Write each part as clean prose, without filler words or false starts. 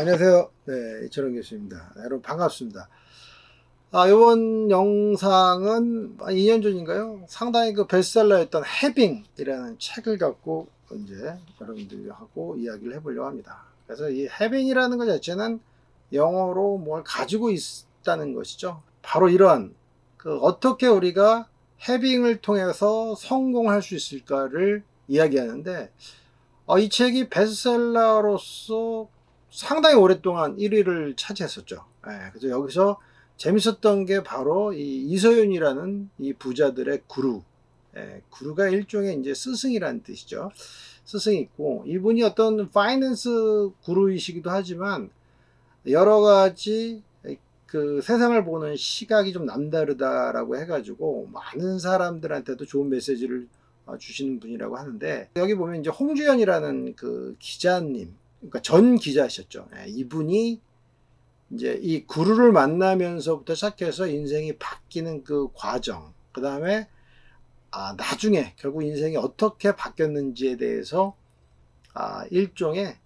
안녕하세요. 네, 이철원 교수입니다. 여러분 반갑습니다. 이번 영상은 2년 전인가요? 상당히 그 베스트셀러였던 해빙이라는 책을 갖고 이제 여러분들하고 이야기를 해보려고 합니다. 그래서 이 해빙이라는 것 자체는 영어로 뭘 가지고 있다는 것이죠. 바로 이러한 어떻게 우리가 해빙을 통해서 성공할 수 있을까를 이야기하는데 이 책이 베스트셀러로서 상당히 오랫동안 1위를 차지했었죠. 그래서 여기서 재밌었던 게 바로 이 이서윤이라는 이 부자들의 구루. 구루가 일종의 이제 스승이라는 뜻이죠. 스승이 있고, 이분이 어떤 파이낸스 구루이시기도 하지만, 여러 가지 그 세상을 보는 시각이 좀 남다르다라고 해가지고, 많은 사람들한테도 좋은 메시지를 주시는 분이라고 하는데, 여기 보면 이제 홍주연이라는 그 기자님, 그러니까 전 기자셨죠. 이분이 이제 이 구루를 만나면서부터 시작해서 인생이 바뀌는 그 과정, 그 다음에 나중에 결국 인생이 어떻게 바뀌었는지에 대해서 일종의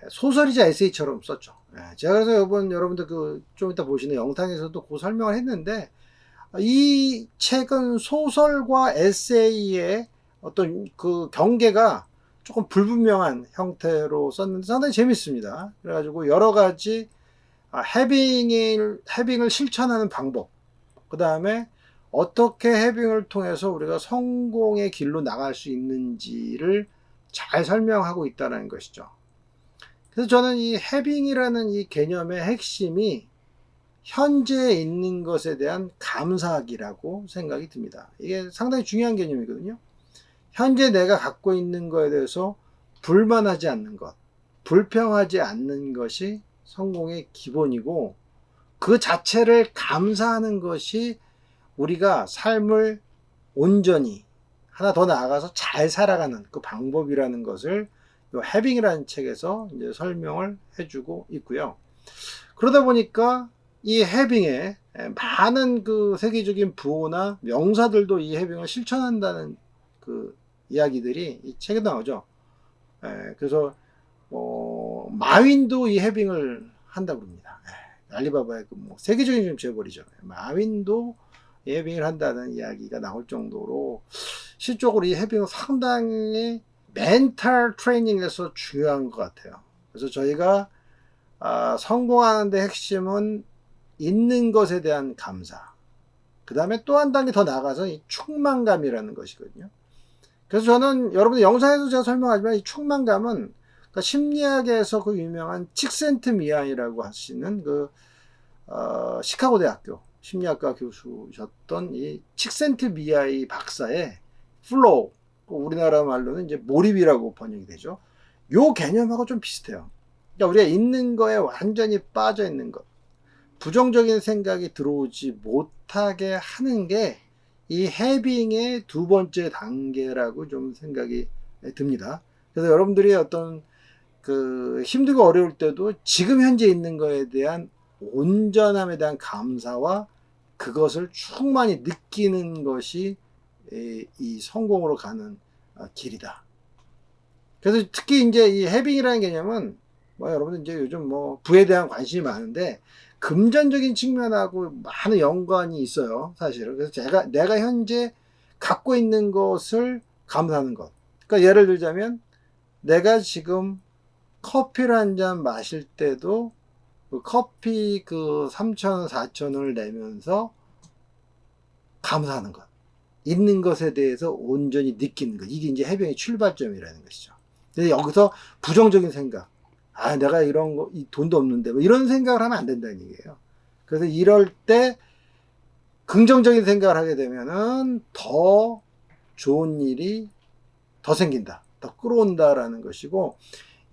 소설이자 에세이처럼 썼죠. 제가 그래서 여러분들 좀 이따 보시는 영상에서도 그 설명을 했는데, 이 책은 소설과 에세이의 어떤 그 경계가 조금 불분명한 형태로 썼는데 상당히 재밌습니다. 그래가지고 여러 가지 해빙을 실천하는 방법, 그 다음에 어떻게 해빙을 통해서 우리가 성공의 길로 나갈 수 있는지를 잘 설명하고 있다는 것이죠. 그래서 저는 이 해빙이라는 이 개념의 핵심이 현재에 있는 것에 대한 감사하기라고 생각이 듭니다. 이게 상당히 중요한 개념이거든요. 현재 내가 갖고 있는 것에 대해서 불만하지 않는 것, 불평하지 않는 것이 성공의 기본이고, 그 자체를 감사하는 것이 우리가 삶을 온전히 하나 더 나아가서 잘 살아가는 그 방법이라는 것을 이 해빙이라는 책에서 이제 설명을 해주고 있고요. 그러다 보니까 이 해빙에 많은 그 세계적인 부호나 명사들도 이 해빙을 실천한다는 그 이야기들이 이 책에 나오죠. 그래서 마윈도 이 해빙을 한다고 합니다. 알리바바의 세계적인 좀 재벌이죠. 마윈도 이 해빙을 한다는 이야기가 나올 정도로 실적으로 이 해빙은 상당히 멘탈 트레이닝에서 중요한 것 같아요. 그래서 저희가 성공하는 데 핵심은 있는 것에 대한 감사, 그 다음에 또 한 단계 더 나아가서 이 충만감이라는 것이거든요. 그래서 저는 여러분들 영상에서 제가 설명하지만 이 충만감은 그러니까 심리학에서 그 유명한 칙센트미안이라고 하시는 시카고 대학교 심리학과 교수셨던 이 칙센트미안 박사의 플로우, 우리나라 말로는 이제 몰입이라고 번역이 되죠. 요 개념하고 좀 비슷해요. 그러니까 우리가 있는 거에 완전히 빠져 있는 것, 부정적인 생각이 들어오지 못하게 하는 게 이 해빙의 두 번째 단계라고 좀 생각이 듭니다. 그래서 여러분들이 어떤 힘들고 어려울 때도 지금 현재 있는 거에 대한 온전함에 대한 감사와 그것을 충만히 느끼는 것이 이 성공으로 가는 길이다. 그래서 특히 이제 이 해빙이라는 개념은 여러분들 이제 요즘 부에 대한 관심이 많은데 금전적인 측면하고 많은 연관이 있어요, 사실은. 그래서 내가 현재 갖고 있는 것을 감사하는 것. 그러니까 예를 들자면 내가 지금 커피를 한 잔 마실 때도 그 커피 3,000원, 4,000원을 내면서 감사하는 것. 있는 것에 대해서 온전히 느끼는 것. 이게 이제 해병의 출발점이라는 것이죠. 근데 여기서 부정적인 생각, 내가 이런 거, 돈도 없는데, 이런 생각을 하면 안 된다는 얘기예요. 그래서 이럴 때 긍정적인 생각을 하게 되면은 더 좋은 일이 더 생긴다. 더 끌어온다라는 것이고,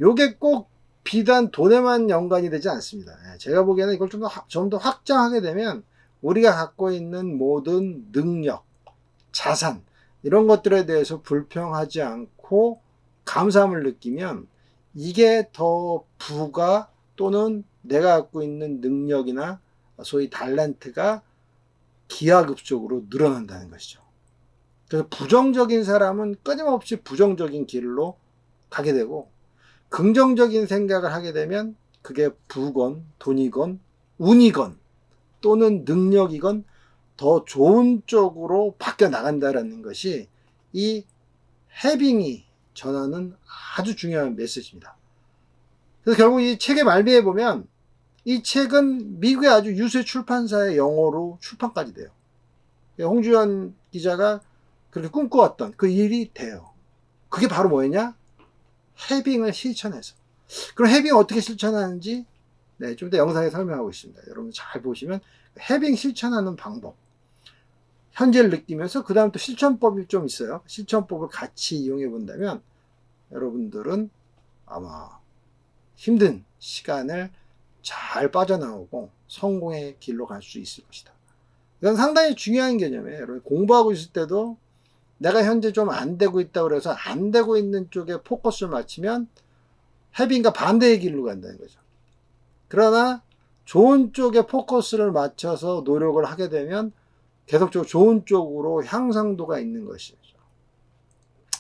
요게 꼭 비단 돈에만 연관이 되지 않습니다. 제가 보기에는 이걸 좀 더 확장하게 되면 우리가 갖고 있는 모든 능력, 자산, 이런 것들에 대해서 불평하지 않고 감사함을 느끼면 이게 더 부가 또는 내가 갖고 있는 능력이나 소위 달란트가 기하급수적으로 늘어난다는 것이죠. 그래서 부정적인 사람은 끊임없이 부정적인 길로 가게 되고, 긍정적인 생각을 하게 되면 그게 부건, 돈이건, 운이건 또는 능력이건 더 좋은 쪽으로 바뀌어 나간다라는 것이 이 해빙이 전하는 아주 중요한 메시지입니다. 그래서 결국 이 책의 말미에 보면 이 책은 미국의 아주 유수의 출판사의 영어로 출판까지 돼요. 홍주연 기자가 그렇게 꿈꿔왔던 그 일이 돼요. 그게 바로 뭐였냐? 해빙을 실천해서. 그럼 해빙 어떻게 실천하는지 좀 더 영상에 설명하고 있습니다. 여러분 잘 보시면 해빙 실천하는 방법, 현재를 느끼면서 그 다음 또 실천법이 좀 있어요. 실천법을 같이 이용해 본다면 여러분들은 아마 힘든 시간을 잘 빠져나오고 성공의 길로 갈 수 있을 것이다. 이건 상당히 중요한 개념이에요. 여러분 공부하고 있을 때도 내가 현재 좀 안 되고 있다고 해서 안 되고 있는 쪽에 포커스를 맞추면 해빙과 반대의 길로 간다는 거죠. 그러나 좋은 쪽에 포커스를 맞춰서 노력을 하게 되면 계속적으로 좋은 쪽으로 향상도가 있는 것이죠.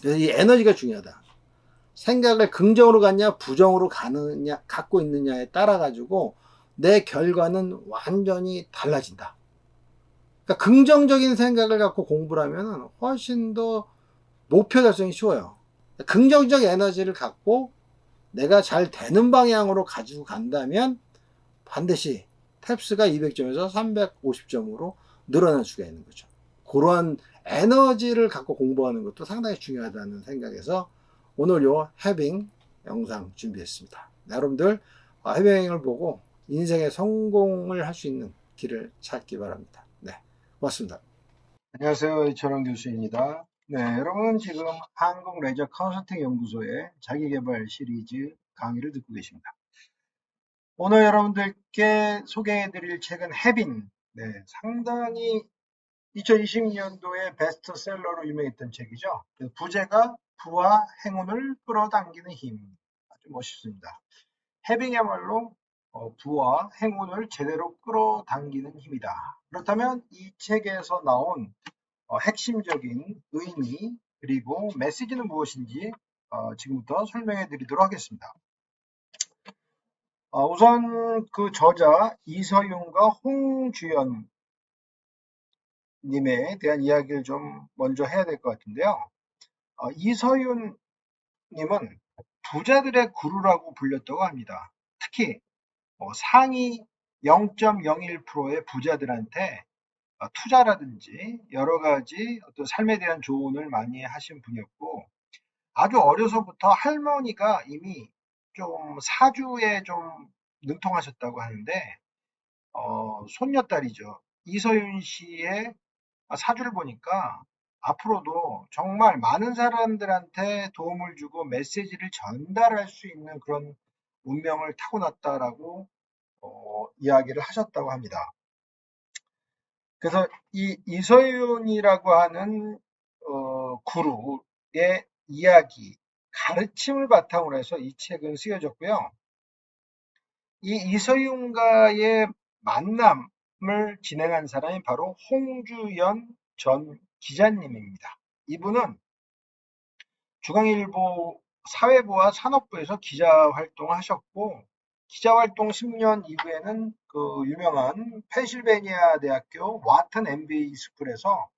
그래서 이 에너지가 중요하다. 생각을 긍정으로 갖냐 부정으로 가느냐 갖고 있느냐에 따라 가지고 내 결과는 완전히 달라진다. 그러니까 긍정적인 생각을 갖고 공부를 하면 훨씬 더 목표 달성이 쉬워요. 긍정적 에너지를 갖고 내가 잘 되는 방향으로 가지고 간다면 반드시 탭스가 200점에서 350점으로 늘어날 수가 있는 거죠. 그러한 에너지를 갖고 공부하는 것도 상당히 중요하다는 생각에서 오늘 요 해빙 영상 준비했습니다. 여러분들 해빙을 보고 인생의 성공을 할 수 있는 길을 찾기 바랍니다. 네, 고맙습니다. 안녕하세요. 이철원 교수입니다. 네, 여러분 지금 한국레저 컨설팅 연구소의 자기계발 시리즈 강의를 듣고 계십니다. 오늘 여러분들께 소개해드릴 책은 해빙. 네, 상당히 2020년도에 베스트셀러로 유명했던 책이죠. 부제가 부와 행운을 끌어당기는 힘. 아주 멋있습니다. 해빙이야말로 부와 행운을 제대로 끌어당기는 힘이다. 그렇다면 이 책에서 나온 핵심적인 의미 그리고 메시지는 무엇인지 지금부터 설명해 드리도록 하겠습니다. 우선 그 저자 이서윤과 홍주연 님에 대한 이야기를 좀 먼저 해야 될 것 같은데요. 이서윤 님은 부자들의 구루라고 불렸다고 합니다. 특히 상위 0.01%의 부자들한테 투자라든지 여러 가지 어떤 삶에 대한 조언을 많이 하신 분이었고 아주 어려서부터 할머니가 이미 좀 사주에 좀 능통하셨다고 하는데 손녀딸이죠. 이서윤 씨의 사주를 보니까 앞으로도 정말 많은 사람들한테 도움을 주고 메시지를 전달할 수 있는 그런 운명을 타고났다라고 이야기를 하셨다고 합니다. 그래서 이 이서윤이라고 하는 구루의 이야기, 가르침을 바탕으로 해서 이 책은 쓰여졌고요. 이 이서윤과의 만남을 진행한 사람이 바로 홍주연 전 기자님입니다. 이분은 중앙일보 사회부와 산업부에서 기자 활동을 하셨고 기자활동 10년 이후에는 그 유명한 펜실베니아 대학교 와튼 MBA 스쿨에서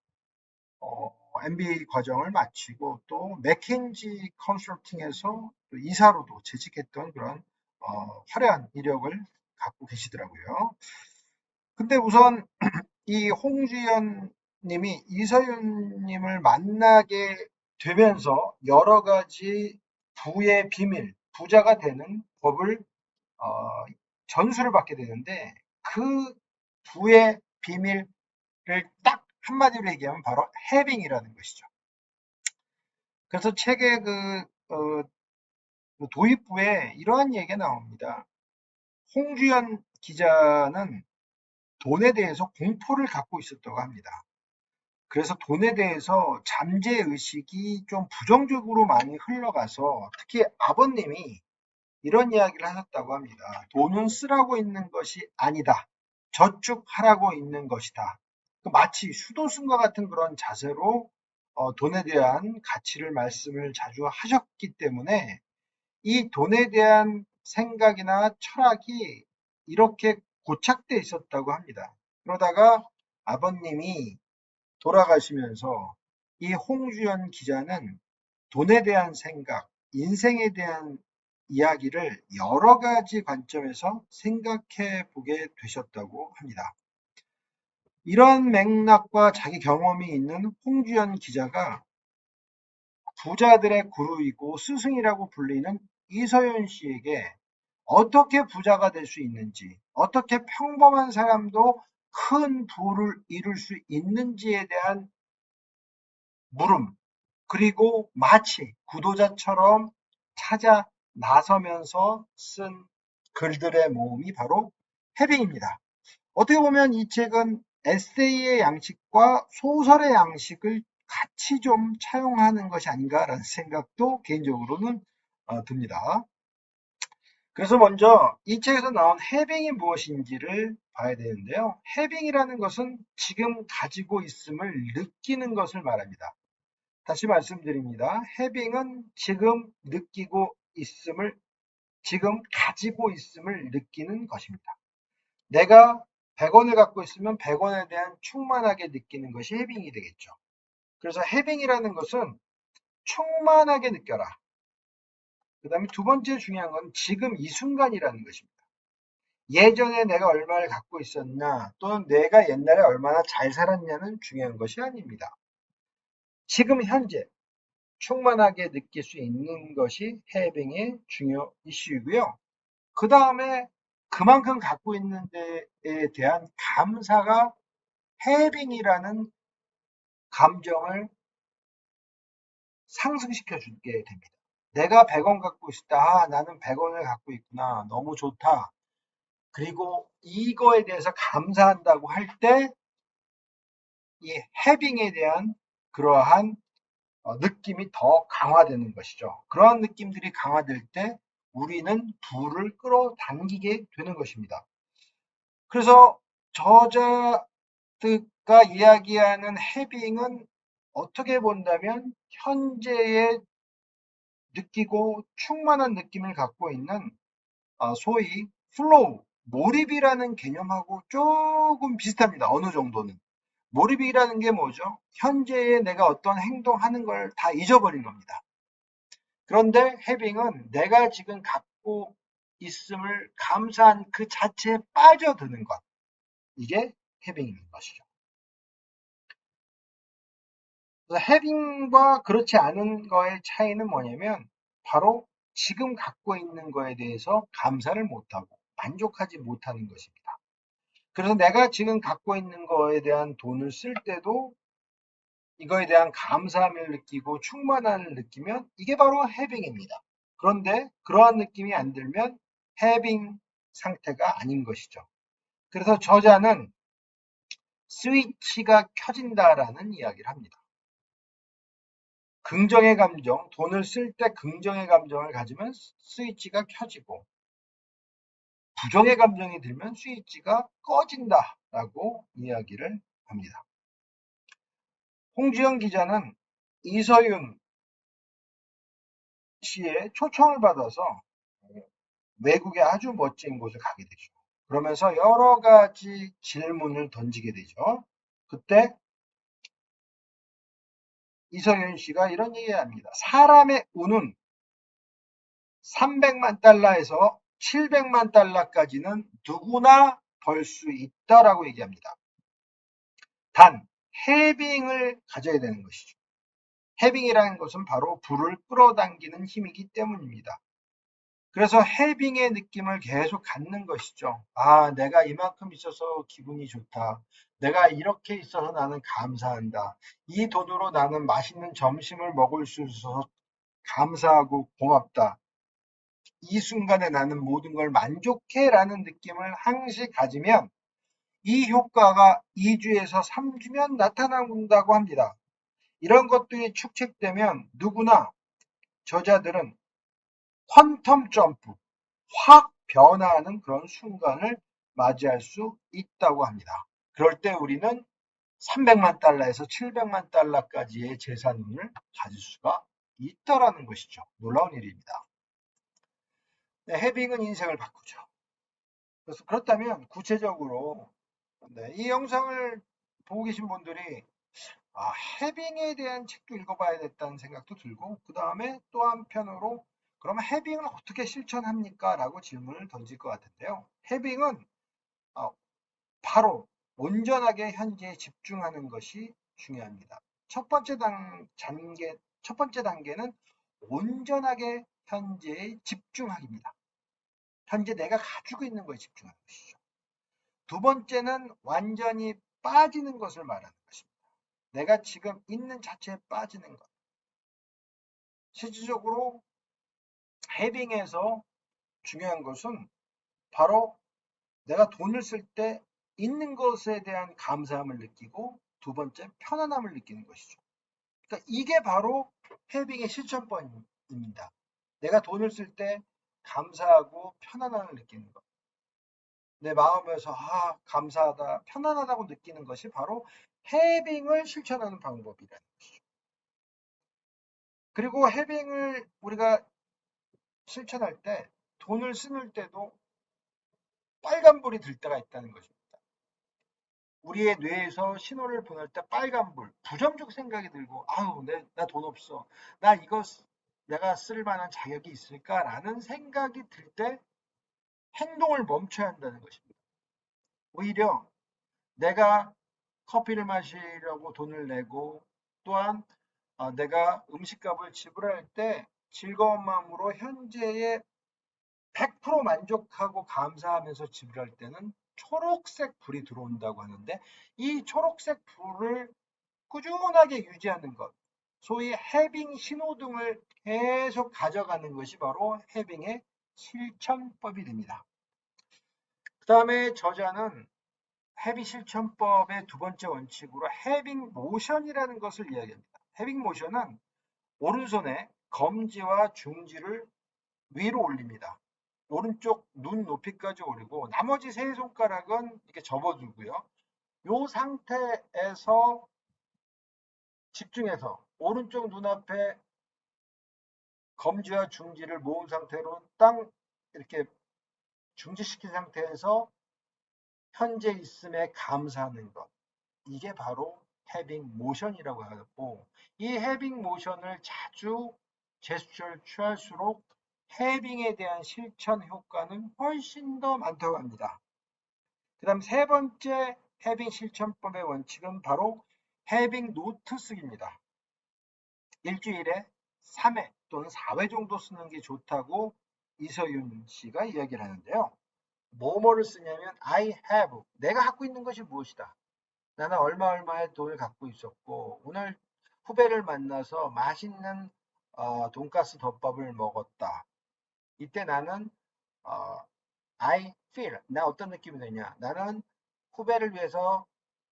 MBA 과정을 마치고 또 맥킨지 컨설팅에서 또 이사로도 재직했던 그런 화려한 이력을 갖고 계시더라고요. 근데 우선 이 홍주연 님이 이서윤 님을 만나게 되면서 여러 가지 부의 비밀, 부자가 되는 법을 전수를 받게 되는데 그 부의 비밀을 딱 한마디로 얘기하면 바로 해빙이라는 것이죠. 그래서 책의 그 도입부에 이러한 얘기가 나옵니다. 홍주연 기자는 돈에 대해서 공포를 갖고 있었다고 합니다. 그래서 돈에 대해서 잠재의식이 좀 부정적으로 많이 흘러가서 특히 아버님이 이런 이야기를 하셨다고 합니다. 돈은 쓰라고 있는 것이 아니다. 저축하라고 있는 것이다. 마치 수도승과 같은 그런 자세로 돈에 대한 가치를 말씀을 자주 하셨기 때문에 이 돈에 대한 생각이나 철학이 이렇게 고착돼 있었다고 합니다. 그러다가 아버님이 돌아가시면서 이 홍주연 기자는 돈에 대한 생각, 인생에 대한 이야기를 여러 가지 관점에서 생각해 보게 되셨다고 합니다. 이런 맥락과 자기 경험이 있는 홍주연 기자가 부자들의 그루이고 스승이라고 불리는 이서연 씨에게 어떻게 부자가 될 수 있는지, 어떻게 평범한 사람도 큰 부를 이룰 수 있는지에 대한 물음, 그리고 마치 구도자처럼 찾아 나서면서 쓴 글들의 모음이 바로 해빙입니다. 어떻게 보면 이 책은 에세이의 양식과 소설의 양식을 같이 좀 차용하는 것이 아닌가라는 생각도 개인적으로는 듭니다. 그래서 먼저 이 책에서 나온 해빙이 무엇인지를 봐야 되는데요. 해빙이라는 것은 지금 가지고 있음을 느끼는 것을 말합니다. 다시 말씀드립니다. 해빙은 지금 느끼고 있음을, 지금 가지고 있음을 느끼는 것입니다. 내가 100원을 갖고 있으면 100원에 대한 충만하게 느끼는 것이 해빙이 되겠죠. 그래서 해빙이라는 것은 충만하게 느껴라. 그 다음에 두 번째 중요한 건 지금 이 순간이라는 것입니다. 예전에 내가 얼마를 갖고 있었나 또는 내가 옛날에 얼마나 잘 살았냐는 중요한 것이 아닙니다. 지금 현재 충만하게 느낄 수 있는 것이 해빙의 중요 이슈이고요. 그 다음에 그만큼 갖고 있는 데에 대한 감사가 해빙이라는 감정을 상승시켜 주게 됩니다. 내가 100원 갖고 있다. 나는 100원을 갖고 있구나. 너무 좋다. 그리고 이거에 대해서 감사한다고 할 때 이 해빙에 대한 그러한 느낌이 더 강화되는 것이죠. 그러한 느낌들이 강화될 때 우리는 부를 끌어당기게 되는 것입니다. 그래서 저자가 이야기하는 해빙은 어떻게 본다면 현재의 느끼고 충만한 느낌을 갖고 있는 소위 플로우, 몰입이라는 개념하고 조금 비슷합니다. 어느 정도는. 몰입이라는 게 뭐죠? 현재에 내가 어떤 행동하는 걸 다 잊어버린 겁니다. 그런데 해빙은 내가 지금 갖고 있음을 감사한 그 자체에 빠져드는 것. 이게 해빙인 것이죠. 그래서 해빙과 그렇지 않은 거의 차이는 뭐냐면 바로 지금 갖고 있는 거에 대해서 감사를 못하고 만족하지 못하는 것입니다. 그래서 내가 지금 갖고 있는 거에 대한 돈을 쓸 때도 이거에 대한 감사함을 느끼고 충만함을 느끼면 이게 바로 해빙입니다. 그런데 그러한 느낌이 안 들면 해빙 상태가 아닌 것이죠. 그래서 저자는 스위치가 켜진다라는 이야기를 합니다. 긍정의 감정, 돈을 쓸 때 긍정의 감정을 가지면 스위치가 켜지고 부정의 감정이 들면 스위치가 꺼진다라고 이야기를 합니다. 홍주영 기자는 이서윤 씨의 초청을 받아서 외국의 아주 멋진 곳을 가게 되죠. 그러면서 여러 가지 질문을 던지게 되죠. 그때 이서윤 씨가 이런 얘기합니다. 사람의 운은 300만 달러에서 700만 달러까지는 누구나 벌 수 있다라고 얘기합니다. 단 해빙을 가져야 되는 것이죠. 해빙이라는 것은 바로 불을 끌어당기는 힘이기 때문입니다. 그래서 해빙의 느낌을 계속 갖는 것이죠. 아, 내가 이만큼 있어서 기분이 좋다. 내가 이렇게 있어서 나는 감사한다. 이 돈으로 나는 맛있는 점심을 먹을 수 있어서 감사하고 고맙다. 이 순간에 나는 모든 걸 만족해라는 느낌을 항시 가지면 이 효과가 2주에서 3주면 나타난다고 합니다. 이런 것들이 축적되면 누구나 저자들은 퀀텀 점프, 확 변화하는 그런 순간을 맞이할 수 있다고 합니다. 그럴 때 우리는 300만 달러에서 700만 달러까지의 재산을 가질 수가 있다라는 것이죠. 놀라운 일입니다. 네, 해빙은 인생을 바꾸죠. 그래서 그렇다면 구체적으로 네, 이 영상을 보고 계신 분들이 해빙에 대한 책도 읽어봐야겠다는 생각도 들고 그 다음에 또 한편으로 그러면 해빙을 어떻게 실천합니까? 라고 질문을 던질 것 같은데요. 해빙은 어, 바로 온전하게 현재에 집중하는 것이 중요합니다. 첫 번째 단계는 온전하게 현재에 집중하기입니다. 현재 내가 가지고 있는 것에 집중하는 것이죠. 두 번째는 완전히 빠지는 것을 말하는 것입니다. 내가 지금 있는 자체에 빠지는 것. 실질적으로 해빙에서 중요한 것은 바로 내가 돈을 쓸 때 있는 것에 대한 감사함을 느끼고 두 번째 편안함을 느끼는 것이죠. 그러니까 이게 바로 해빙의 실천법입니다. 내가 돈을 쓸 때 감사하고 편안함을 느끼는 것. 내 마음에서 감사하다, 편안하다고 느끼는 것이 바로 해빙을 실천하는 방법이라는 것이죠. 그리고 해빙을 우리가 실천할 때 돈을 쓰는 때도 빨간불이 들 때가 있다는 것입니다. 우리의 뇌에서 신호를 보낼 때 빨간불, 부정적 생각이 들고 나 돈 없어. 나 이거 내가 쓸 만한 자격이 있을까라는 생각이 들 때 행동을 멈춰야 한다는 것입니다. 오히려 내가 커피를 마시려고 돈을 내고 또한 내가 음식값을 지불할 때 즐거운 마음으로 현재의 100% 만족하고 감사하면서 지불할 때는 초록색 불이 들어온다고 하는데 이 초록색 불을 꾸준하게 유지하는 것, 소위 해빙 신호등을 계속 가져가는 것이 바로 해빙의 실천법이 됩니다. 그 다음에 저자는 해빙 실천법의 두 번째 원칙으로 해빙 모션이라는 것을 이야기합니다. 해빙 모션은 오른손에 검지와 중지를 위로 올립니다. 오른쪽 눈 높이까지 올리고 나머지 세 손가락은 이렇게 접어두고요. 이 상태에서 집중해서 오른쪽 눈앞에 검지와 중지를 모은 상태로 딱 이렇게 중지시킨 상태에서 현재 있음에 감사하는 것. 이게 바로 해빙 모션이라고 하고 이 해빙 모션을 자주 제스처를 취할수록 해빙에 대한 실천 효과는 훨씬 더 많다고 합니다. 그 다음 세 번째 해빙 실천법의 원칙은 바로 해빙 노트 쓰기입니다. 일주일에 3회 또는 4회 정도 쓰는 게 좋다고 이서윤 씨가 이야기를 하는데요. 뭐뭐를 쓰냐면 I have, 내가 갖고 있는 것이 무엇이다. 나는 얼마의 돈을 갖고 있었고 오늘 후배를 만나서 맛있는 돈가스 덮밥을 먹었다. 이때 나는 I feel, 나 어떤 느낌이 드냐. 나는 후배를 위해서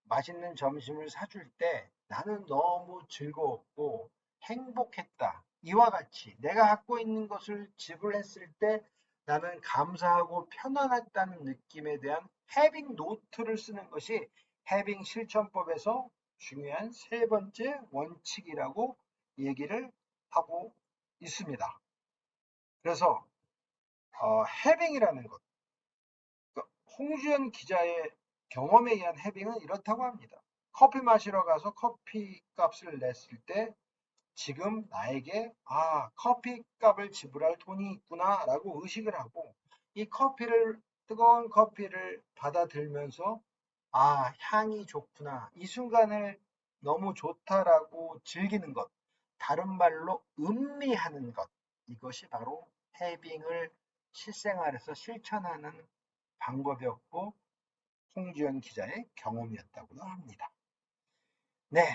맛있는 점심을 사줄 때 나는 너무 즐거웠고 행복했다. 이와 같이 내가 갖고 있는 것을 지불했을 때 나는 감사하고 편안했다는 느낌에 대한 해빙 노트를 쓰는 것이 해빙 실천법에서 중요한 세 번째 원칙이라고 얘기를 하고 있습니다. 그래서 해빙이라는 것, 홍주연 기자의 경험에 의한 해빙은 이렇다고 합니다. 커피 마시러 가서 커피 값을 냈을 때 지금 나에게 커피 값을 지불할 돈이 있구나 라고 의식을 하고 이 뜨거운 커피를 받아들면서 향이 좋구나, 이 순간을 너무 좋다라고 즐기는 것, 다른 말로 음미하는 것, 이것이 바로 해빙을 실생활에서 실천하는 방법이었고 홍주연 기자의 경험이었다고 합니다. 네,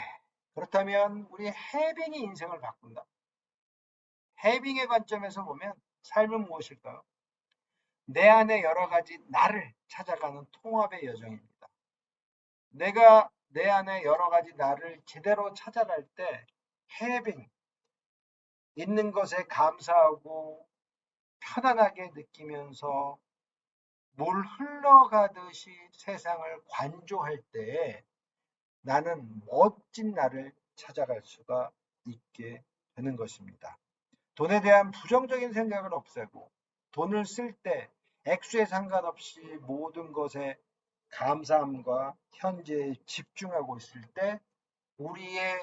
그렇다면 우리 해빙이 인생을 바꾼다. 해빙의 관점에서 보면 삶은 무엇일까요? 내 안에 여러 가지 나를 찾아가는 통합의 여정입니다. 내가 내 안에 여러 가지 나를 제대로 찾아갈 때 해빙, 있는 것에 감사하고 편안하게 느끼면서 물 흘러가듯이 세상을 관조할 때에 나는 멋진 나를 찾아갈 수가 있게 되는 것입니다. 돈에 대한 부정적인 생각을 없애고 돈을 쓸 때 액수에 상관없이 모든 것에 감사함과 현재에 집중하고 있을 때 우리의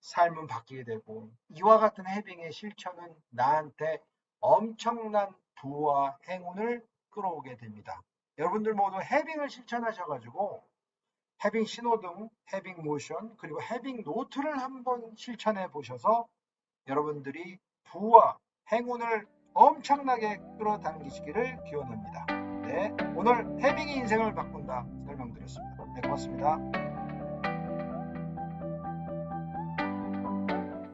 삶은 바뀌게 되고, 이와 같은 해빙의 실천은 나한테 엄청난 부와 행운을 끌어오게 됩니다. 여러분들 모두 해빙을 실천하셔가지고 해빙 신호등, 해빙 모션, 그리고 해빙 노트를 한번 실천해 보셔서 여러분들이 부와 행운을 엄청나게 끌어당기시기를 기원합니다. 네, 오늘 해빙이 인생을 바꾼다 설명드렸습니다. 네, 고맙습니다.